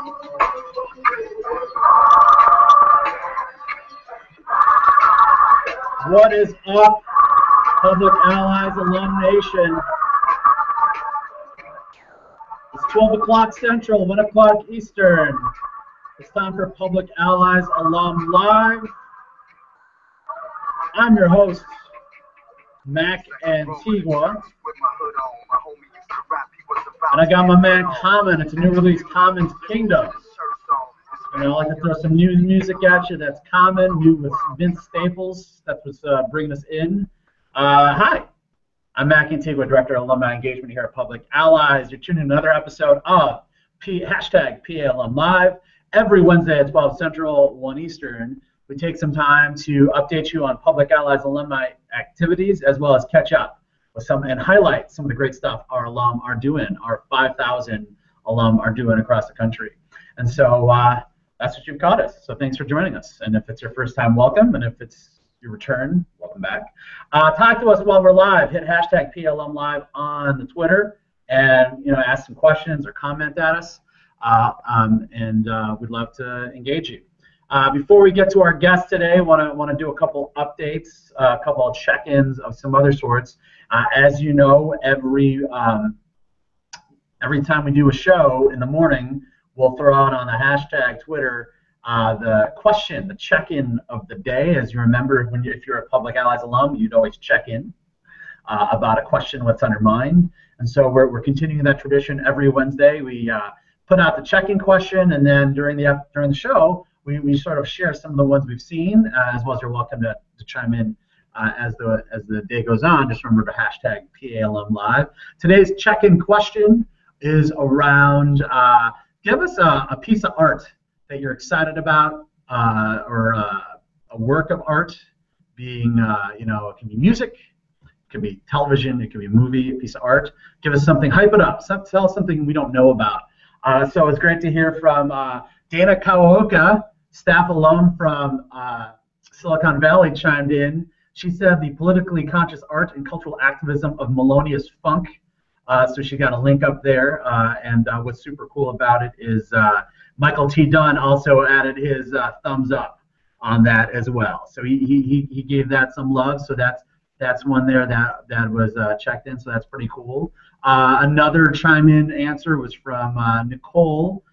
What is up, Public Allies Alum Nation? It's 12 o'clock Central, 1 o'clock Eastern. It's time for Public Allies Alum Live. I'm your host, Mac Antigua. And I got my man Common. It's a new release, Common's Kingdom. And I like to throw some new music at you. That's Common, new with Vince Staples. That's what's bringing us in. Hi, I'm Mac Antigua, Director of Alumni Engagement here at Public Allies. You're tuning in another episode of hashtag PA Alum Live. Every Wednesday at 12 Central, 1 Eastern, we take some time to update you on Public Allies alumni activities, as well as catch up with some and highlight some of the great stuff our alum are doing, our 5,000 alum are doing across the country. And so that's what you've got us. So thanks for joining us. And if it's your first time, welcome. And if it's your return, welcome back. Talk to us while we're live. Hit hashtag PALumLive on the Twitter, and ask some questions or comment at us. We'd love to engage you. Before we get to our guest today, want to do a couple updates, a couple of check-ins of some other sorts. As you know, every time we do a show in the morning, we'll throw out on the hashtag Twitter the question, the check-in of the day. As you remember, if you're a Public Allies alum, you'd always check in about a question, what's on your mind. And so we're continuing that tradition. Every Wednesday, we put out the check-in question, and then during the show, we sort of share some of the ones we've seen, as well as you're welcome to chime in as the day goes on. Just remember to hashtag PALumLive. Today's check-in question is around give us a piece of art that you're excited about, or a work of art, being it can be music, it can be television, it can be a movie, a piece of art. Give us something, hype it up, tell us something we don't know about. So it's great to hear from Dana Kawaoka, staff alum from Silicon Valley, chimed in. She said the politically conscious art and cultural activism of Melodious Funk. So she got a link up there, and what's super cool about it is Michael T. Dunn also added his thumbs up on that as well. So he gave that some love. So that's one there that was checked in. So that's pretty cool. Another chime-in answer was from Nicole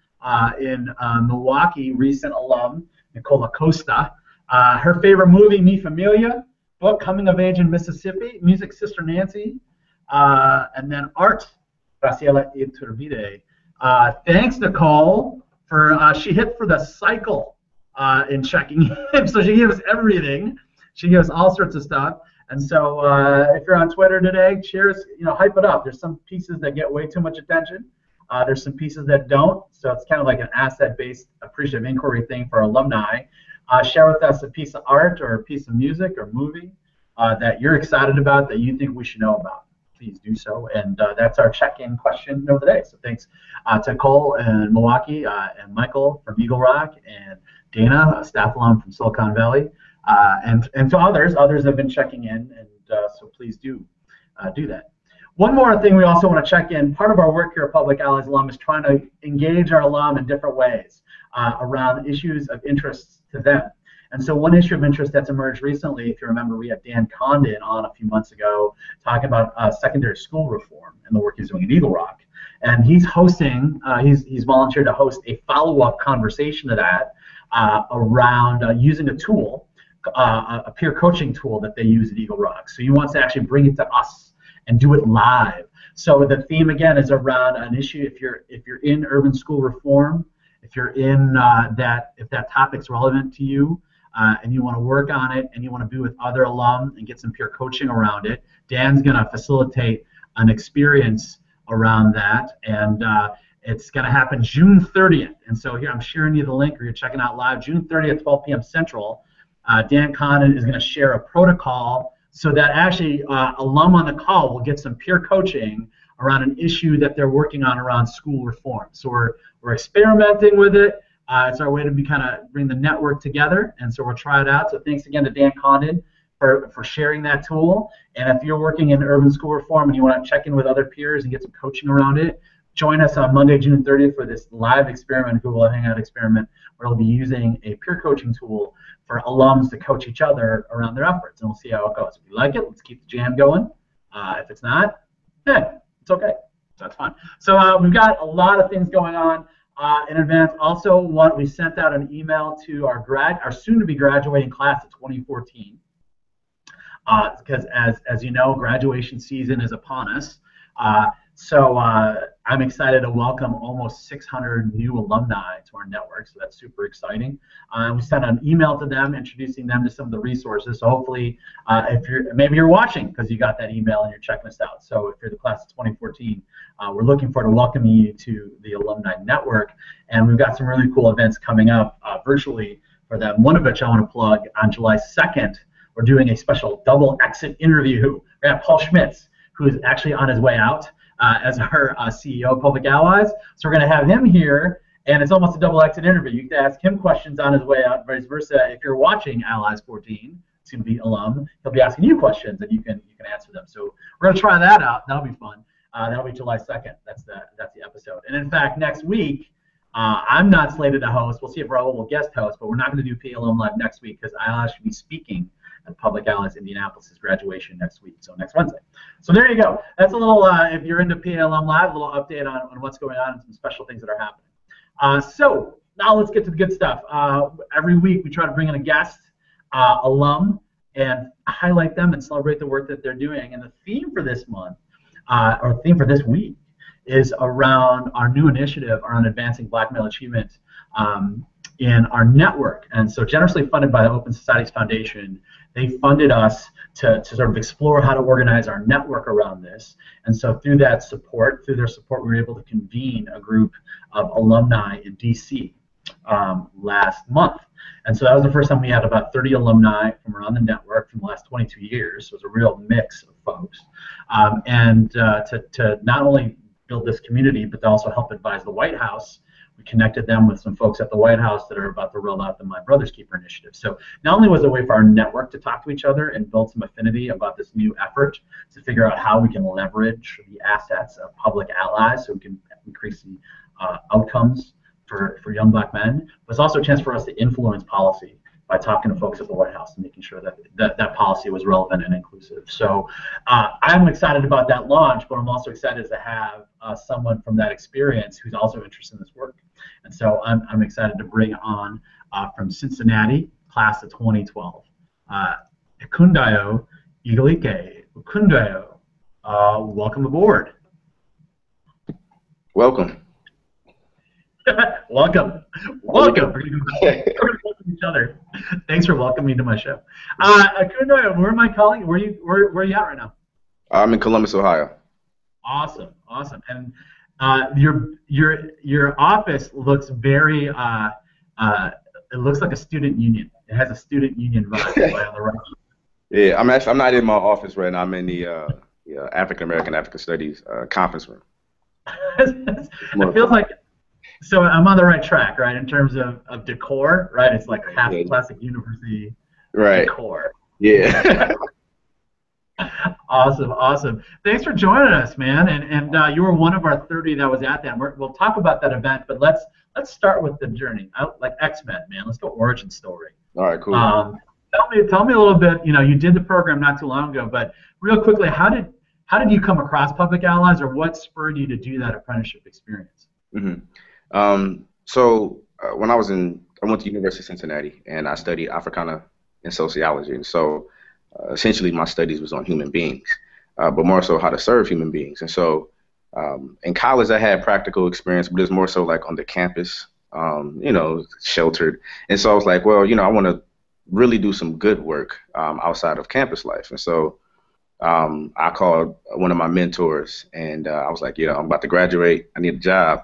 in Milwaukee, recent alum, Nicole Acosta. Her favorite movie, Mi Familia, book, Coming of Age in Mississippi, music, Sister Nancy, and then art, Graciela Iturbide. Thanks, Nicole, for she hit for the cycle in checking in. So she gave us everything. She gave us all sorts of stuff. And so if you're on Twitter today, cheers, hype it up. There's some pieces that get way too much attention. There's some pieces that don't. So it's kind of like an asset-based appreciative inquiry thing for alumni. Share with us a piece of art or a piece of music or movie that you're excited about that you think we should know about. Please do so. And that's our check-in question of the day. So thanks to Cole in Milwaukee, and Michael from Eagle Rock, and Dana, a staff alum from Silicon Valley, and to others have been checking in, and so please do that. One more thing we also want to check in. Part of our work here at Public Allies Alum is trying to engage our alum in different ways around issues of interest to them. And so one issue of interest that's emerged recently, if you remember, we had Dan Condon on a few months ago talking about secondary school reform and the work he's doing at Eagle Rock. And he's hosting, he's volunteered to host a follow-up conversation to that around using a tool, a peer coaching tool that they use at Eagle Rock. So he wants to actually bring it to us and do it live. So the theme again is around an issue. If you're in urban school reform, if you're in if that topic's relevant to you, and you want to work on it, and you want to be with other alum and get some peer coaching around it, Dan's going to facilitate an experience around that, and it's going to happen June 30th. And so here I'm sharing you the link, or you're checking out live, June 30th, 12 p.m. Central. Dan Condon is going to share a protocol so that actually alum on the call will get some peer coaching around an issue that they're working on around school reform. So we're experimenting with it. It's our way to kind of bring the network together, and so we'll try it out. So thanks again to Dan Condon for sharing that tool. And if you're working in urban school reform and you want to check in with other peers and get some coaching around it, join us on Monday, June 30th for this live experiment, Google Hangout experiment, where we'll be using a peer coaching tool for alums to coach each other around their efforts, and we'll see how it goes. If you like it, let's keep the jam going. If it's not, it's okay. That's fine. So we've got a lot of things going on in advance. Also, we sent out an email to our soon-to-be graduating class of 2014, because as you know, graduation season is upon us. So I'm excited to welcome almost 600 new alumni to our network, so that's super exciting. We sent an email to them introducing them to some of the resources. So hopefully, maybe you're watching because you got that email and you're checking us out. So if you're the class of 2014, we're looking forward to welcoming you to the alumni network, and we've got some really cool events coming up virtually for them. One of which I want to plug on July 2nd. We're doing a special double exit interview. We have Paul Schmitz, who is actually on his way out as our CEO of Public Allies. So we're going to have him here, and it's almost a double exit interview. You can ask him questions on his way out, vice versa. If you're watching Allies 14, soon to be alum, he'll be asking you questions, and you can answer them. So we're going to try that out. That'll be fun. That'll be July 2nd. That's the episode. And in fact, next week, I'm not slated to host. We'll see if Raul will guest host, but we're not going to do PALum Live next week because I'll actually be speaking at Public Allies Indianapolis' graduation next week, so next Wednesday. So there you go. That's a little, if you're into PALum Live, a little update on what's going on and some special things that are happening. So now let's get to the good stuff. Every week we try to bring in a guest, alum, and highlight them and celebrate the work that they're doing. And the theme for this month, or theme for this week, is around our new initiative around advancing Black male achievement in our network. And so generously funded by the Open Societies Foundation, they funded us to sort of explore how to organize our network around this. And so through their support, we were able to convene a group of alumni in DC last month. And so that was the first time we had about 30 alumni from around the network from the last 22 years. So it was a real mix of folks. To not only build this community, but to also help advise the White House. We connected them with some folks at the White House that are about to roll out the My Brother's Keeper initiative. So not only was it a way for our network to talk to each other and build some affinity about this new effort to figure out how we can leverage the assets of Public Allies so we can increase the outcomes for young Black men, but it's also a chance for us to influence policy by talking to folks at the White House and making sure that policy was relevant and inclusive. So I'm excited about that launch, but I'm also excited to have someone from that experience who's also interested in this work. And so I'm excited to bring on from Cincinnati, class of 2012, Ekundayo Igalike. Ekundayo, welcome aboard. Welcome. Welcome. We're going to welcome each other. Thanks for welcoming me to my show. Ekundayo, where am I calling? Where are you at right now? I'm in Columbus, Ohio. Awesome. And your office looks very it looks like a student union. It has a student union vibe right on the right. Yeah, I'm not in my office right now. I'm in the African American African Studies conference room. It feels like, so I'm on the right track, right, in terms of decor, right? It's like half classic university decor. Yeah. Awesome. Thanks for joining us, man. And you were one of our 30 that was at that. We'll talk about that event, but let's start with the journey. Like X-Men, man. Let's go origin story. All right, cool. Tell me a little bit. You know, you did the program not too long ago, but real quickly, how did you come across Public Allies, or what spurred you to do that apprenticeship experience? Mm-hmm. So when I went to University of Cincinnati, and I studied Africana and sociology, and so essentially my studies was on human beings, but more so how to serve human beings. And so in college I had practical experience, but it was more so like on the campus, sheltered. And so I was like, well, I want to really do some good work outside of campus life. And so I called one of my mentors, and I was like, I'm about to graduate. I need a job.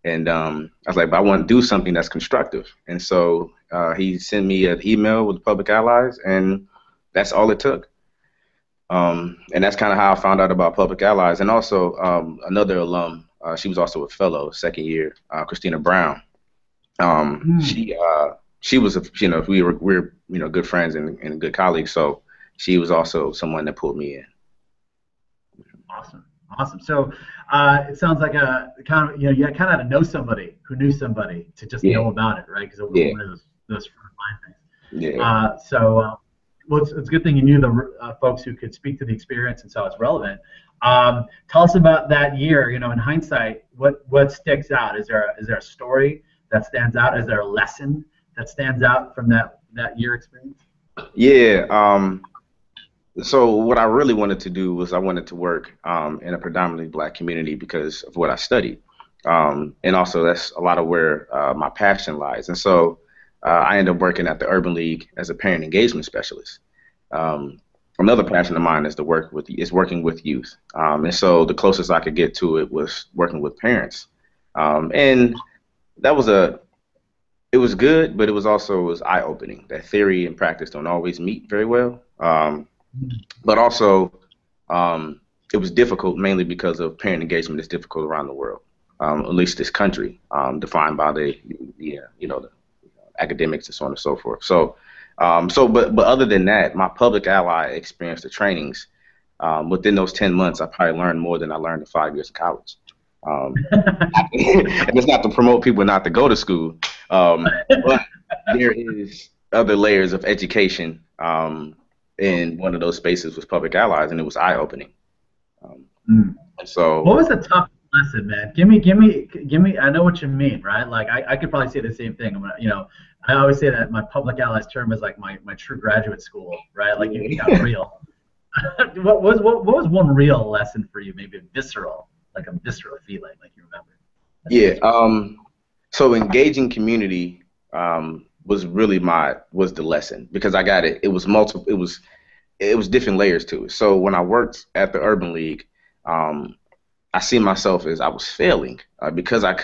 And I was like, but I want to do something that's constructive. And so he sent me an email with Public Allies, and that's all it took. And that's kind of how I found out about Public Allies. And also another alum, she was also a fellow, second year, Christina Brown. She was, we're good friends and good colleagues. So she was also someone that pulled me in. Awesome. Awesome. So it sounds like a kind of, you kind of had to know somebody who knew somebody to just Yeah, know about it, right? Because it was yeah, one of those frontline things. yeah, Well, it's a good thing you knew the folks who could speak to the experience and saw it's relevant. Tell us about that year. In hindsight, what sticks out? Is there a story that stands out? Is there a lesson that stands out from that year experience? yeah. So what I really wanted to do was I wanted to work in a predominantly black community because of what I studied, and also that's a lot of where my passion lies. And so I ended up working at the Urban League as a parent engagement specialist. Um, Another passion of mine is working with youth, and so the closest I could get to it was working with parents, and that was a it was good, but it was eye opening. That theory and practice don't always meet very well. But also um, it was difficult mainly because of parent engagement is difficult around the world, at least this country, defined by the academics and so on and so forth. But other than that, my public ally experience, the trainings, within those 10 months, I probably learned more than I learned in 5 years of college. Um, and it's not to promote people not to go to school, but there is other layers of education. In one of those spaces was public allies, and it was eye opening. Um, Mm. and so, What was the tough lesson, man? Give me. I know what you mean, right? Like I could probably say the same thing. I always say that my public allies term is like my true graduate school, right? Like it got yeah, real. What was one real lesson for you? Maybe like a visceral feeling, like you remember. That yeah. sticks with So engaging community was the lesson because I got it. It was multiple. It was different layers to it. So when I worked at the Urban League, um, I see myself as I was failing because I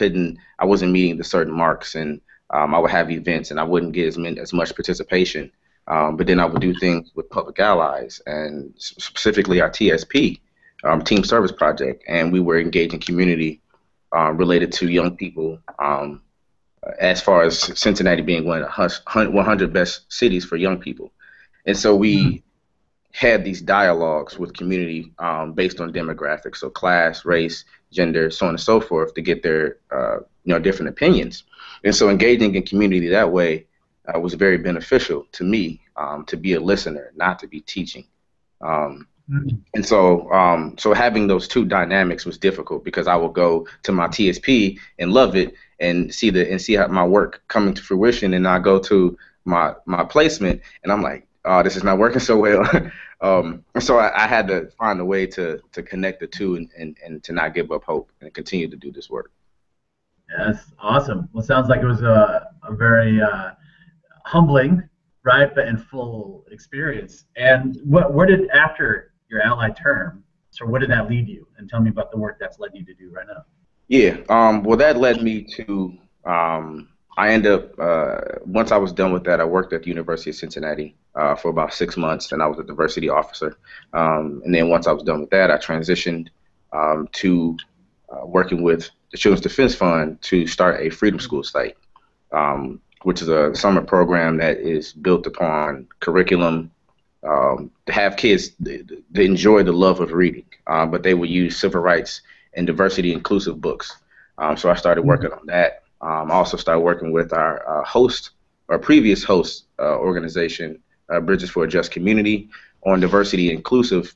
wasn't meeting the certain marks, and I would have events and I wouldn't get as much participation. But then I would do things with public allies and specifically our TSP, Team Service Project, and we were engaging community related to young people. As far as Cincinnati being one of the 100 best cities for young people, and so you. we had these dialogues with community based on demographics, so class, race, gender, so on and so forth, to get their different opinions. And so engaging in community that way was very beneficial to me to be a listener, not to be teaching. Um, Mm. and so having those two dynamics was difficult because I would go to my TSP and love it and see how my work coming to fruition, and I go to my placement and I'm like, oh, this is not working so well. So I had to find a way to connect the two and to not give up hope and continue to do this work. Yes, awesome. Well, sounds like it was a very humbling, right, but in full experience. And where did after your allied term, so where did that lead you? And tell me about the work that's led you to do right now. Yeah. Well, that led me to I ended up once I was done with that, I worked at the University of Cincinnati for about 6 months, and I was a diversity officer. And then once I was done with that, I transitioned to working with the Children's Defense Fund to start a Freedom School site, which is a summer program that is built upon curriculum to have kids to enjoy the love of reading, but they will use civil rights and diversity inclusive books. So I started working on that. I also started working with our previous host organization, Bridges for a Just Community, on diversity inclusive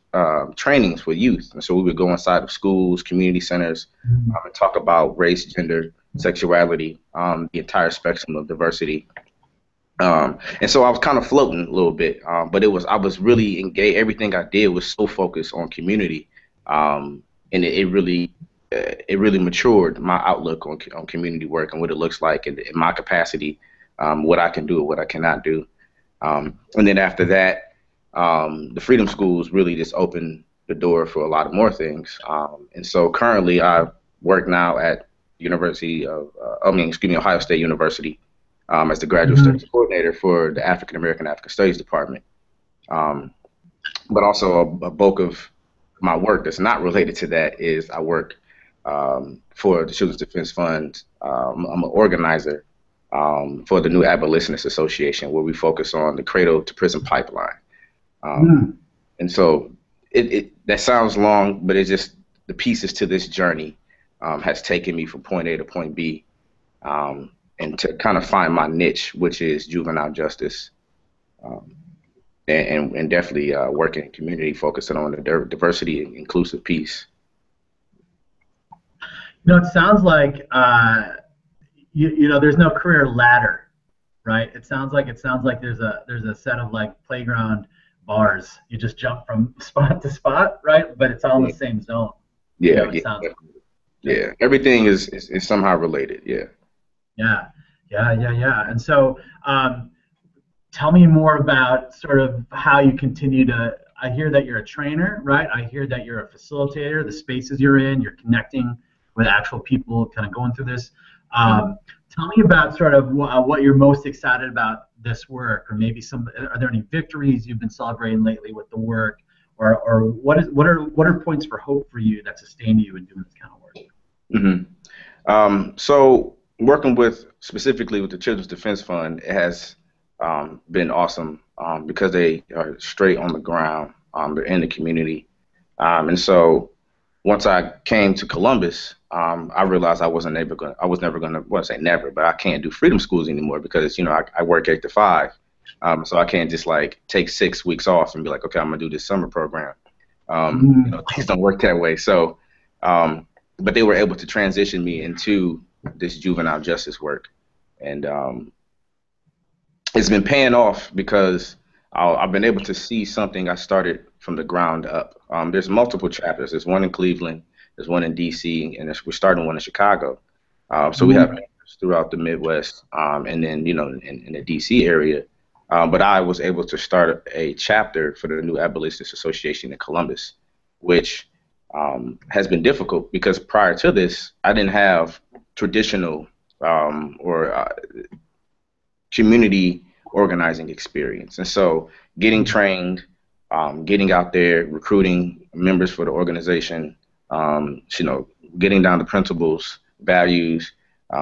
trainings for youth. And so we would go inside of schools, community centers, Mhm. and talk about race, gender, sexuality, the entire spectrum of diversity. And so I was kind of floating a little bit, but I was really engaged. Everything I did was so focused on community, and it really matured my outlook on community work and what it looks like in my capacity, what I can do and what I cannot do. And then after that, the Freedom Schools really just opened the door for a lot of more things. And so currently, I work now at Ohio State University, as the graduate Mhm. studies coordinator for the African American African Studies Department. Um, but also a bulk of my work that's not related to that is I work for the Children's Defense Fund. I'm an organizer for the New Abolitionists Association, where we focus on the cradle to prison pipeline. Um, Mm. and so that sounds long, but it's just the pieces to this journey has taken me from point A to point B, and to kind of find my niche, which is juvenile justice, um, and definitely working in community, focusing on the diversity and inclusive piece. It sounds like there's no career ladder, right? It sounds like there's a set of like playground bars. You just jump from spot to spot, right? But it's all in the same zone. Yeah, It sounds like. yeah. Everything is somehow related. Yeah. Yeah, yeah. And so, tell me more about sort of how you continue to. I hear that you're a trainer, right? I hear that you're a facilitator. The spaces you're in, you're connecting with actual people, kind of going through this. Tell me about sort of what you're most excited about this work, or maybe are there any victories you've been celebrating lately with the work, or what are points for hope for you that sustain you in doing this kind of work? So working specifically with the Children's Defense Fund, it has been awesome because they are straight on the ground. They're in the community, and so once I came to Columbus, I realized I was never gonna, well, I say never, but I can't do freedom schools anymore because I work 8 to 5, so I can't just like take 6 weeks off and be like, okay, I'm gonna do this summer program. Things don't work that way. So, but they were able to transition me into this juvenile justice work, and it's been paying off because I've been able to see something I started from the ground up. There's multiple chapters. There's one in Cleveland, there's one in DC, and we're starting one in Chicago. So we have members throughout the Midwest, and then in the DC area. But I was able to start a chapter for the New Abolitionists Association in Columbus, which has been difficult because prior to this, I didn't have traditional or community organizing experience. And so getting trained, getting out there, recruiting members for the organization, getting down to principles, values,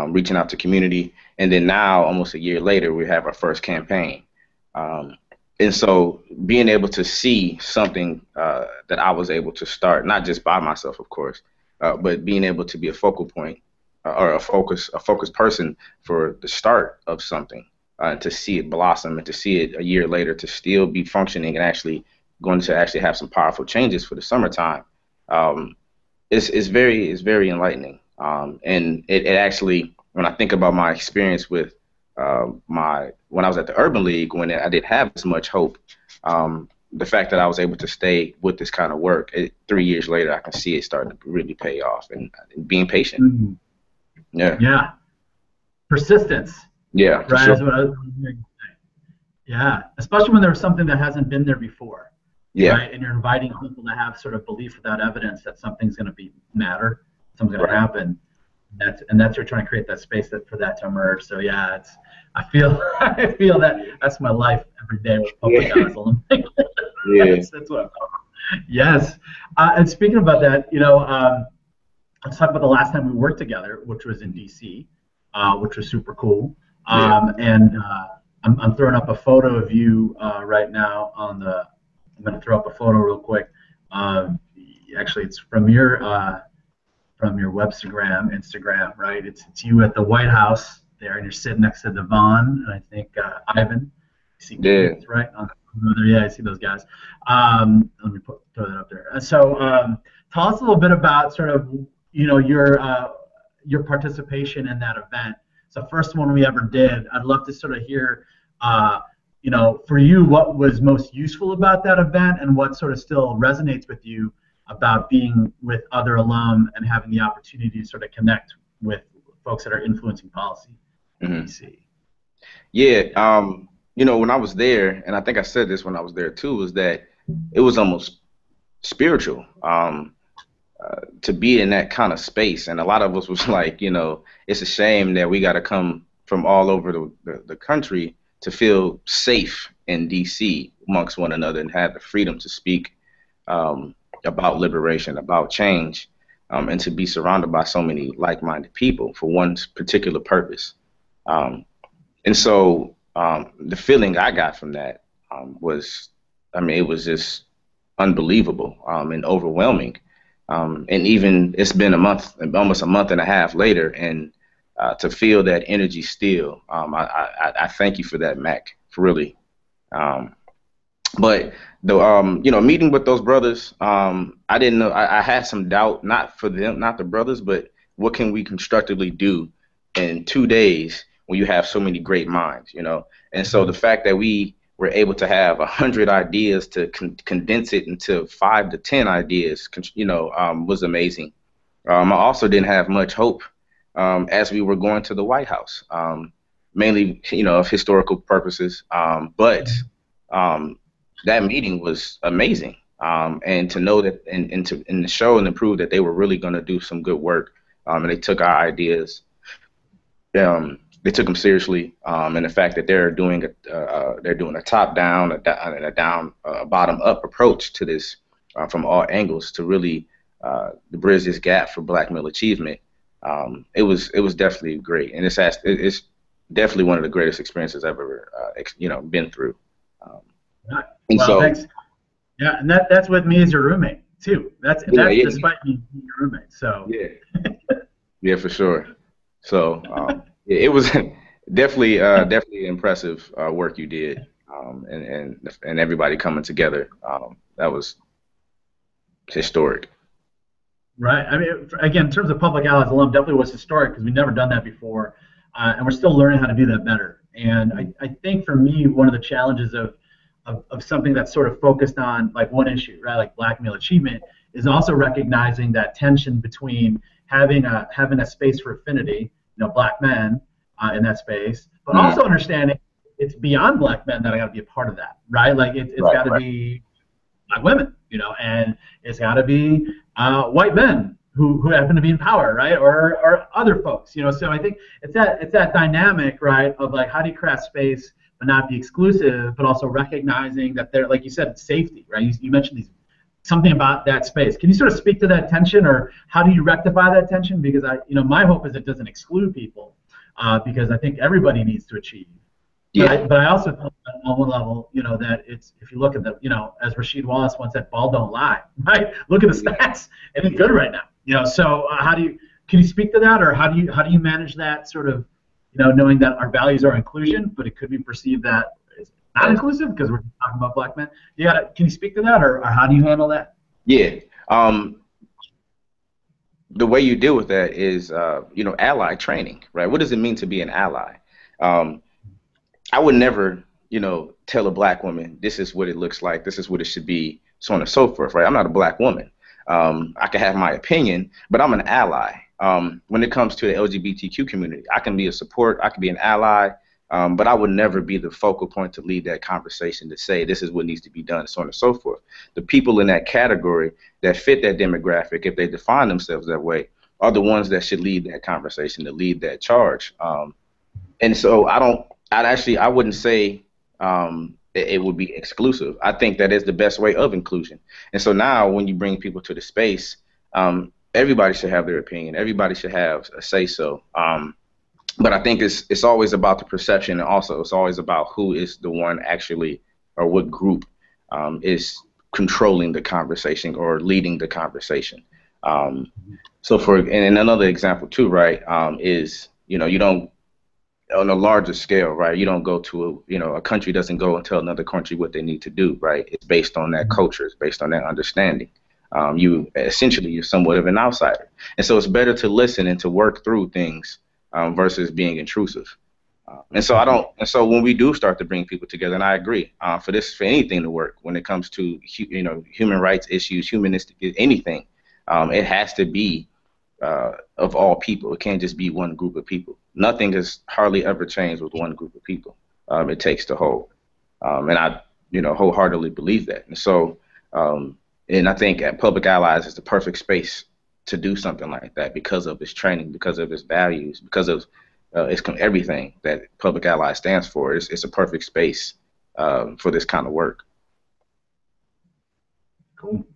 reaching out to community. And then now, almost a year later, we have our first campaign. And so being able to see something that I was able to start, not just by myself, of course, but being able to be a focal point or a focus person for the start of something, to see it blossom and to see it a year later to still be functioning and actually going to actually have some powerful changes for the summertime. It's very enlightening. And it actually, when I think about my experience with when I was at the Urban League, when I didn't have as much hope, the fact that I was able to stay with this kind of work, 3 years later, I can see it starting to really pay off, and being patient. Mm-hmm. Yeah. Persistence. Yeah. Right. Sure. Yeah. Especially when there's something that hasn't been there before. Yeah. Right. And you're inviting people to have sort of belief without evidence that something's going to matter, something's going to happen. That's you're trying to create that space for that to emerge. So yeah, I feel that that's my life every day with public hours Olympic. Yeah. That's what I'm talking about. Yes. And speaking about that, let's talk about the last time we worked together, which was in DC, which was super cool. And I'm throwing up a photo of you right now I'm going to throw up a photo real quick. Actually, it's from your Instagram, right? It's you at the White House there, and you're sitting next to Devon, and I think Ivan. You see Keith, right? Yeah, I see those guys. Let me throw that up there. So, tell us a little bit about sort of your participation in that event. It's the first one we ever did. I'd love to sort of hear, for you, what was most useful about that event, and what sort of still resonates with you about being with other alum and having the opportunity to sort of connect with folks that are influencing policy in DC. Yeah, when I was there, and I think I said this when I was there too, was that it was almost spiritual to be in that kind of space. And a lot of us was like, it's a shame that we got to come from all over the country to feel safe in DC amongst one another and have the freedom to speak about liberation, about change, and to be surrounded by so many like-minded people for one particular purpose. And so the feeling I got from that it was just unbelievable and overwhelming. And even it's been a month, almost a month and a half later, and to feel that energy still, I thank you for that, Mac, for really. Um, but the meeting with those brothers, I didn't know. I had some doubt, not for them, not the brothers, but what can we constructively do in 2 days when you have so many great minds, And so the fact that we were able to have 100 ideas to condense it into 5 to 10 ideas, was amazing. I also didn't have much hope as we were going to the White House, mainly, of historical purposes. But that meeting was amazing. And to know that and to show and to prove that they were really going to do some good work, and they took our ideas, they took them seriously, and the fact that they're doing a top down, a bottom up approach to this from all angles to really bridge this gap for Black male achievement. It was definitely great, and it's definitely one of the greatest experiences I've ever been through. And well, so, thanks. Yeah, and that's with me as your roommate too. That's despite me being your roommate. So yeah, for sure. So it was definitely impressive work you did, and everybody coming together. That was historic. Right. I mean, again, in terms of Public Allies alum, definitely was historic because we've never done that before, and we're still learning how to do that better. And I think for me, one of the challenges of something that's sort of focused on like one issue, right, like Black male achievement, is also recognizing that tension between having a space for affinity, Black men in that space, but also understanding it's beyond Black men that I got to be a part of that, right? Like it's got to be Black women, and it's got to be white men who happen to be in power, right, or other folks, So I think it's that dynamic, right, of like how do you craft space but not be exclusive, but also recognizing that they're, like you said, it's safety, right? You mentioned something about that space. Can you sort of speak to that tension, or how do you rectify that tension? Because my hope is it doesn't exclude people, because I think everybody needs to achieve. Yeah. But I also think on one level, that it's, if you look at the, as Rasheed Wallace once said, ball don't lie, right? Look at the stats, and it's good right now. So can you speak to that, or how do you manage that sort of, knowing that our values are inclusion, but it could be perceived that it's not inclusive because we're talking about Black men. Can you speak to that, or how do you handle that? Yeah. The way you deal with that is, ally training, right? What does it mean to be an ally? I would never, tell a Black woman, this is what it looks like, this is what it should be, so on and so forth, right? I'm not a Black woman. I can have my opinion, but I'm an ally. When it comes to the LGBTQ community, I can be a support, I can be an ally, but I would never be the focal point to lead that conversation to say this is what needs to be done, so on and so forth. The people in that category that fit that demographic, if they define themselves that way, are the ones that should lead that conversation, to lead that charge. And so I wouldn't say it would be exclusive. I think that is the best way of inclusion. And so now when you bring people to the space, everybody should have their opinion. Everybody should have a say-so. But I think it's always about the perception, and also it's always about who is the one actually, or what group is controlling the conversation or leading the conversation. So and another example too, right, is, you don't, on a larger scale, right, you don't go to a country doesn't go and tell another country what they need to do, right? It's based on that culture, it's based on that understanding. You're somewhat of an outsider, and so it's better to listen and to work through things versus being intrusive. And so when we do start to bring people together, and I agree, for anything to work, when it comes to human rights issues, humanistic anything, it has to be of all people. It can't just be one group of people. Nothing has hardly ever changed with one group of people. It takes the whole, and I wholeheartedly believe that. And so. And I think at Public Allies is the perfect space to do something like that because of its training, because of its values, because of everything that Public Allies stands for. It's a perfect space for this kind of work. Cool.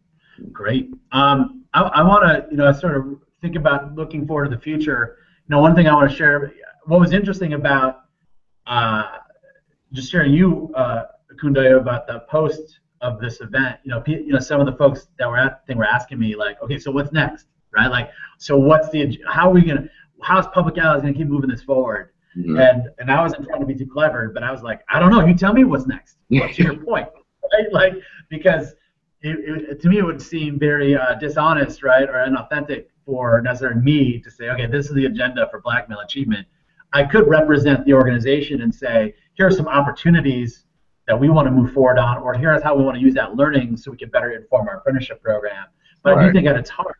Great. I want to, sort of think about looking forward to the future. One thing I want to share, what was interesting about just sharing you, Kundayo, about the post of this event, some of the folks that were at the thing were asking me like, okay, so what's next, right? Like, so how's Public Allies gonna keep moving this forward? Mm-hmm. And I wasn't trying to be too clever, but I was like, I don't know. You tell me what's next. What's your point? Right? Like, because to me it would seem very dishonest, right, or inauthentic for necessarily me to say, okay, this is the agenda for Black Male Achievement. I could represent the organization and say, here are some opportunities that we want to move forward on, or here's how we want to use that learning so we can better inform our apprenticeship program. But I do think at its heart,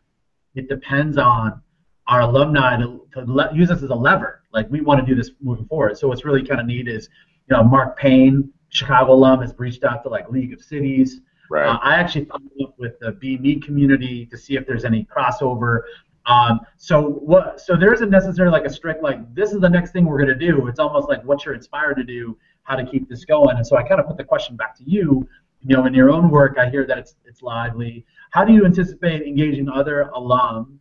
it depends on our alumni to use this as a lever. Like, we want to do this moving forward. So what's really kind of neat is, Mark Payne, Chicago alum, has reached out to like League of Cities. Right. I actually followed up with the BME community to see if there's any crossover. So there isn't necessarily like a strict, like, this is the next thing we're going to do. It's almost like what you're inspired to do, how to keep this going. And so I kind of put the question back to you. In your own work, I hear that it's lively. How do you anticipate engaging other alum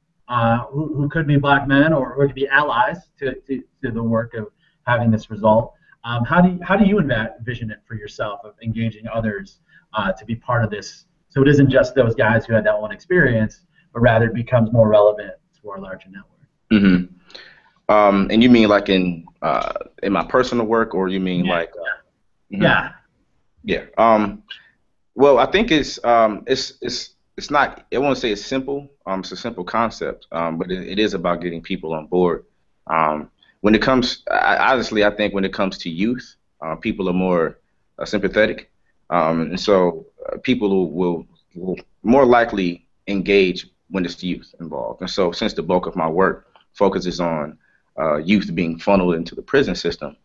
who could be Black men or who could be allies to the work of having this result? How do you envision it for yourself of engaging others to be part of this, so it isn't just those guys who had that one experience, but rather it becomes more relevant to our larger network? Mm-hmm. And you mean like in my personal work, or you mean like? Yeah. Well, I think it's not. I won't say it's simple. It's a simple concept, but it is about getting people on board. When it comes, honestly, I think when it comes to youth, people are more sympathetic, and so people will more likely engage when it's youth involved. And so, since the bulk of my work focuses on youth being funneled into the prison system,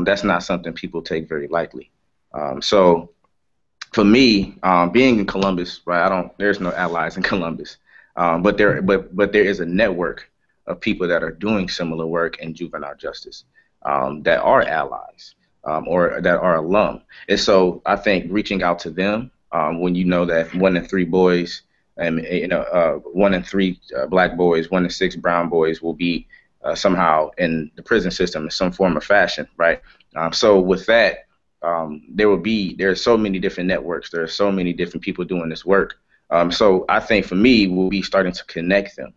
that's not something people take very lightly. So, for me, being in Columbus, right? There's no allies in Columbus, but there is a network of people that are doing similar work in juvenile justice that are allies or that are alum. And so I think reaching out to them when you know that 1 in 3 boys and 1 in 3 Black boys, 1 in 6 brown boys will be somehow in the prison system in some form or fashion, right? So with that, there are so many different networks. There are so many different people doing this work. So I think for me, we'll be starting to connect them.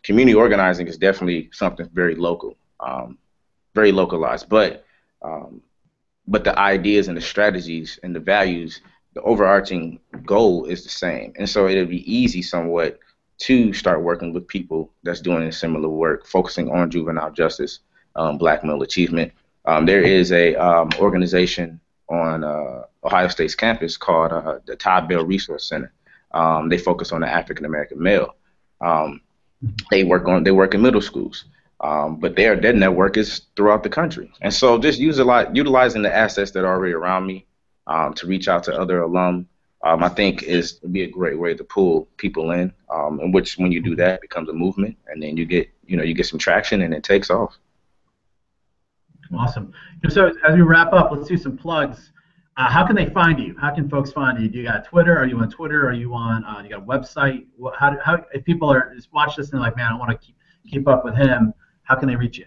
Community organizing is definitely something very local, very localized, but the ideas and the strategies and the values, the overarching goal is the same. And so it'll be easy somewhat to start working with people that's doing similar work, focusing on juvenile justice, Black male achievement. There is a organization on Ohio State's campus called the Todd Bell Resource Center. They focus on the African American male. They work in middle schools, but their network is throughout the country. And so just utilizing the assets that are already around me to reach out to other alum, I think would be a great way to pull people in. In which, when you do that, it becomes a movement, and then you get some traction, and it takes off. Awesome. So as we wrap up, let's do some plugs. How can they find you? How can folks find you? Do you got Twitter? Are you on Twitter? Are you on? You got a website? How if people are just watch this and they're like, man, I want to keep up with him, how can they reach you?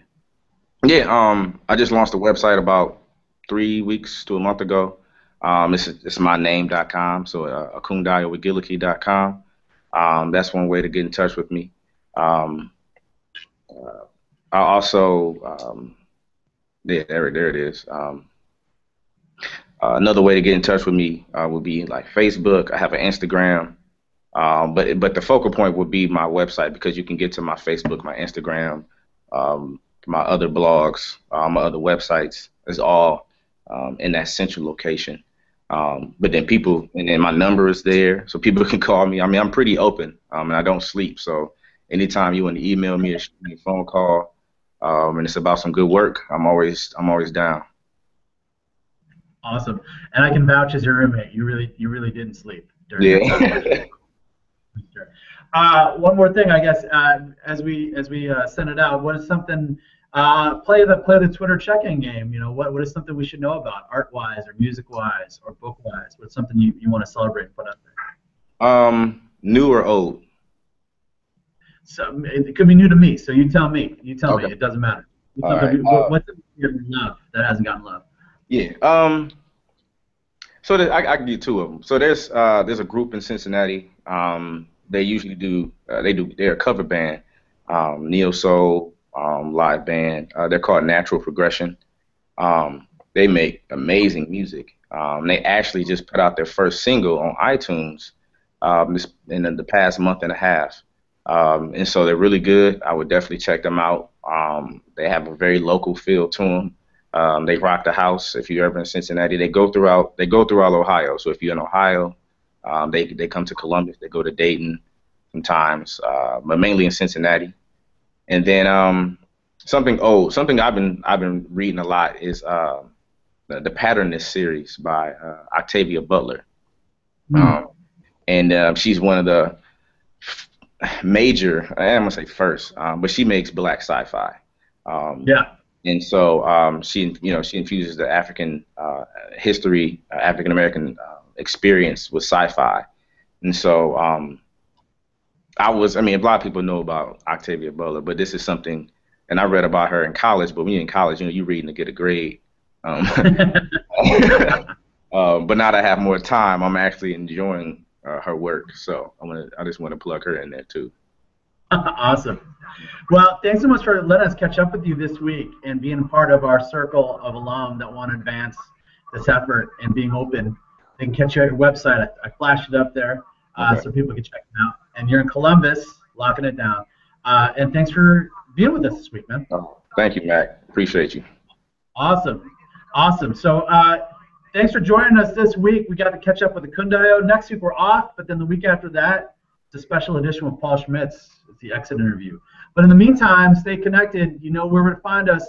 Yeah, I just launched a website about 3 weeks to a month ago. It's myname.com, so akundayowigiliki.com. That's one way to get in touch with me. I also there it is. Another way to get in touch with me would be like Facebook. I have an Instagram, but the focal point would be my website, because you can get to my Facebook, my Instagram, my other blogs, my other websites is all in that central location. But then my number is there, so people can call me. I mean, I'm pretty open, and I don't sleep. So anytime you want to email me or shoot me a phone call, and it's about some good work, I'm always down. Awesome, and I can vouch as your roommate. You really didn't sleep during that time. One more thing, I guess, as we send it out. What is something? Play the Twitter check-in game. What is something we should know about, art-wise or music-wise or book-wise? What's something you want to celebrate and put out there? New or old? So it could be new to me. So you tell me. Okay. It doesn't matter. All right. What's something you love that hasn't gotten love? Yeah. So I can get two of them. So there's a group in Cincinnati. They usually they're a cover band, neo soul live band. They're called Natural Progression. They make amazing music. They actually just put out their first single on iTunes in the past month and a half. And so they're really good. I would definitely check them out. They have a very local feel to them. They rock the house. If you're ever in Cincinnati, they go throughout all Ohio. So if you're in Ohio, they come to Columbus. They go to Dayton sometimes, but mainly in Cincinnati. And then something I've been reading a lot is the Patternist series by Octavia Butler. And she's one of the major, I'm gonna say first, but she makes black sci-fi. Yeah. And so she infuses the African history, African American experience with sci-fi. And so a lot of people know about Octavia Butler, but this is something, and I read about her in college. But when you're in college, you're reading to get a grade. But now that I have more time, I'm actually enjoying her work. So I just want to plug her in there too. Awesome. Well, thanks so much for letting us catch up with you this week and being a part of our circle of alum that want to advance this effort and being open. They can catch you at your website. I flashed it up there so people can check it out. And you're in Columbus, locking it down. And thanks for being with us this week, man. Thank you, Mac. Appreciate you. Awesome. So thanks for joining us this week. We got to catch up with the Kundayo. Next week we're off, but then the week after that, it's a special edition with Paul Schmitz. It's the exit interview. But in the meantime, stay connected. You know where to find us.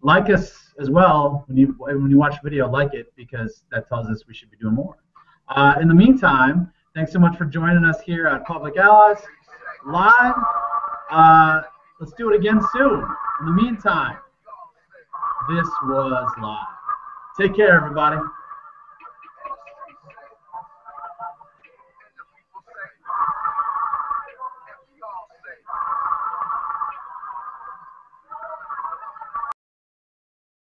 Like us as well when you watch a video. Like it, because that tells us we should be doing more. In the meantime, thanks so much for joining us here at Public Allies Live. Let's do it again soon. In the meantime, this was live. Take care, everybody.